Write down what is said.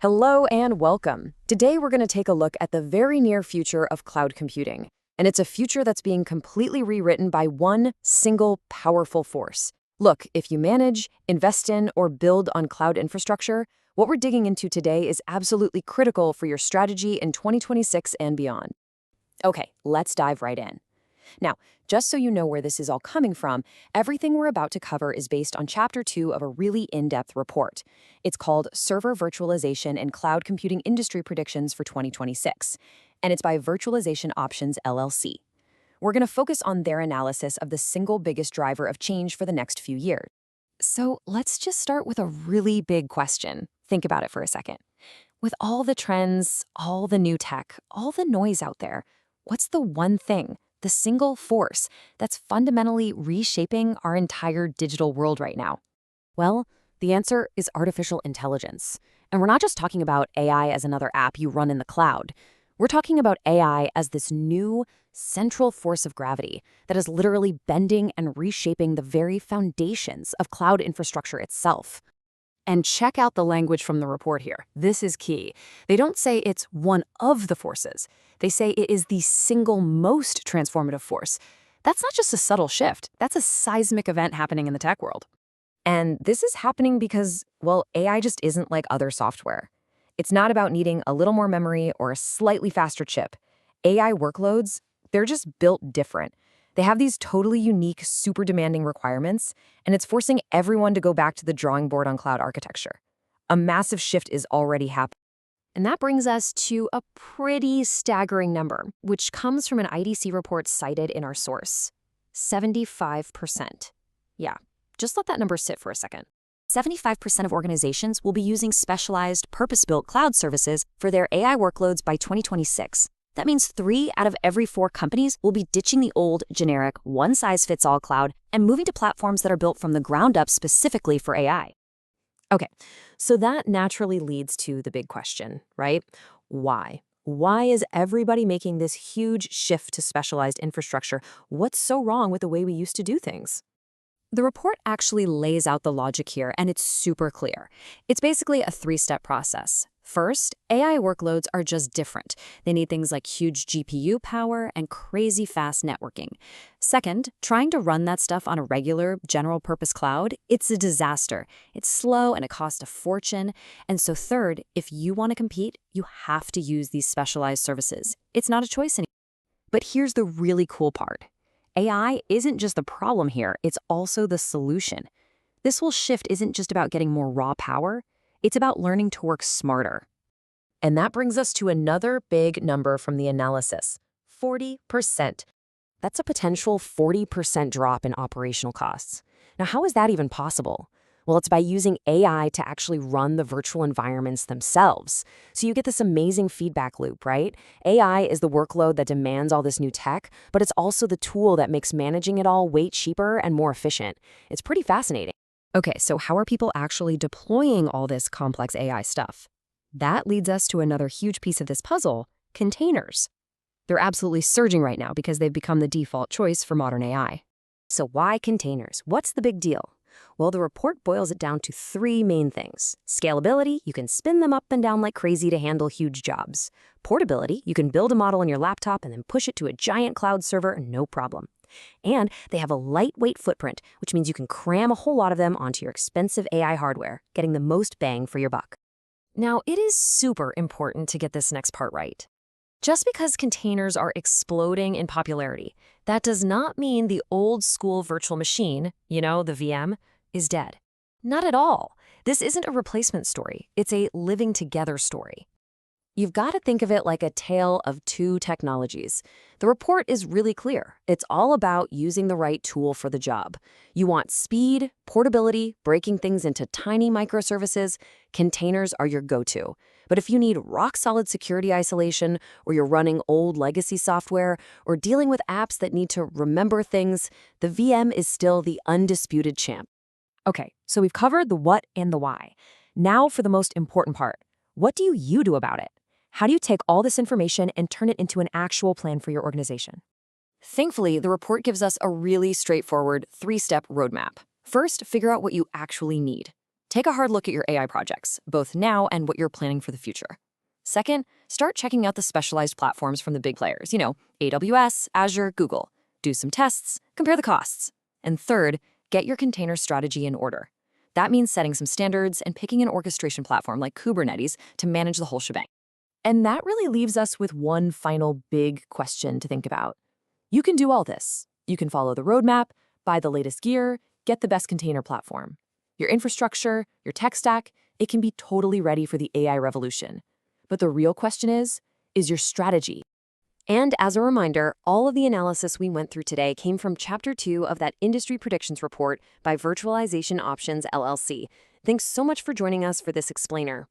Hello and welcome. Today we're going to take a look at the very near future of cloud computing. And it's a future that's being completely rewritten by one single powerful force. Look, if you manage, invest in, or build on cloud infrastructure, what we're digging into today is absolutely critical for your strategy in 2026 and beyond. Okay, let's dive right in. Now, just so you know where this is all coming from, everything we're about to cover is based on Chapter 2 of a really in-depth report. It's called Server Virtualization and Cloud Computing Industry Predictions for 2026, and it's by Virtualization Options LLC. We're going to focus on their analysis of the single biggest driver of change for the next few years. So let's just start with a really big question. Think about it for a second. With all the trends, all the new tech, all the noise out there, what's the one thing, the single force that's fundamentally reshaping our entire digital world right now? Well, the answer is artificial intelligence. And we're not just talking about AI as another app you run in the cloud. We're talking about AI as this new central force of gravity that is literally bending and reshaping the very foundations of cloud infrastructure itself. And check out the language from the report here. This is key. They don't say it's one of the forces. They say it is the single most transformative force. That's not just a subtle shift. That's a seismic event happening in the tech world. And this is happening because, well, AI just isn't like other software. It's not about needing a little more memory or a slightly faster chip. AI workloads, they're just built different. They have these totally unique, super demanding requirements, and it's forcing everyone to go back to the drawing board on cloud architecture. A massive shift is already happening. And that brings us to a pretty staggering number, which comes from an IDC report cited in our source. 75%. Yeah, just let that number sit for a second. 75% of organizations will be using specialized, purpose-built cloud services for their AI workloads by 2026. That means 3 out of every 4 companies will be ditching the old, generic, one-size-fits-all cloud and moving to platforms that are built from the ground up specifically for AI. Okay, so that naturally leads to the big question, right? Why? Why is everybody making this huge shift to specialized infrastructure? What's so wrong with the way we used to do things? The report actually lays out the logic here, and it's super clear. It's basically a 3-step process. First, AI workloads are just different. They need things like huge GPU power and crazy fast networking. Second, trying to run that stuff on a regular, general-purpose cloud, it's a disaster. It's slow and it costs a fortune. And so third, if you want to compete, you have to use these specialized services. It's not a choice anymore. But here's the really cool part. AI isn't just the problem here, it's also the solution. This whole shift isn't just about getting more raw power, it's about learning to work smarter. And that brings us to another big number from the analysis, 40%. That's a potential 40% drop in operational costs. Now, how is that even possible? Well, it's by using AI to actually run the virtual environments themselves. So you get this amazing feedback loop, right? AI is the workload that demands all this new tech, but it's also the tool that makes managing it all way cheaper and more efficient. It's pretty fascinating. Okay, so how are people actually deploying all this complex AI stuff? That leads us to another huge piece of this puzzle, containers. They're absolutely surging right now because they've become the default choice for modern AI. So why containers? What's the big deal? Well, the report boils it down to 3 main things. Scalability, you can spin them up and down like crazy to handle huge jobs. Portability, you can build a model on your laptop and then push it to a giant cloud server, no problem. And they have a lightweight footprint, which means you can cram a whole lot of them onto your expensive AI hardware, getting the most bang for your buck. Now, it is super important to get this next part right. Just because containers are exploding in popularity, that does not mean the old school virtual machine, the VM, is dead. Not at all. This isn't a replacement story. It's a living together story. You've got to think of it like a tale of 2 technologies. The report is really clear. It's all about using the right tool for the job. You want speed, portability, breaking things into tiny microservices. Containers are your go-to. But if you need rock-solid security isolation, or you're running old legacy software, or dealing with apps that need to remember things, the VM is still the undisputed champ. Okay, so we've covered the what and the why. Now for the most important part. What do you do about it? How do you take all this information and turn it into an actual plan for your organization? Thankfully, the report gives us a really straightforward 3-step roadmap. First, figure out what you actually need. Take a hard look at your AI projects, both now and what you're planning for the future. Second, start checking out the specialized platforms from the big players, AWS, Azure, Google. Do some tests, compare the costs. And third, get your container strategy in order. That means setting some standards and picking an orchestration platform like Kubernetes to manage the whole shebang. And that really leaves us with one final big question to think about. You can do all this. You can follow the roadmap, buy the latest gear, get the best container platform. Your infrastructure, your tech stack, it can be totally ready for the AI revolution. But the real question is your strategy? And as a reminder, all of the analysis we went through today came from Chapter 2 of that Industry Predictions Report by Virtualization Options LLC. Thanks so much for joining us for this explainer.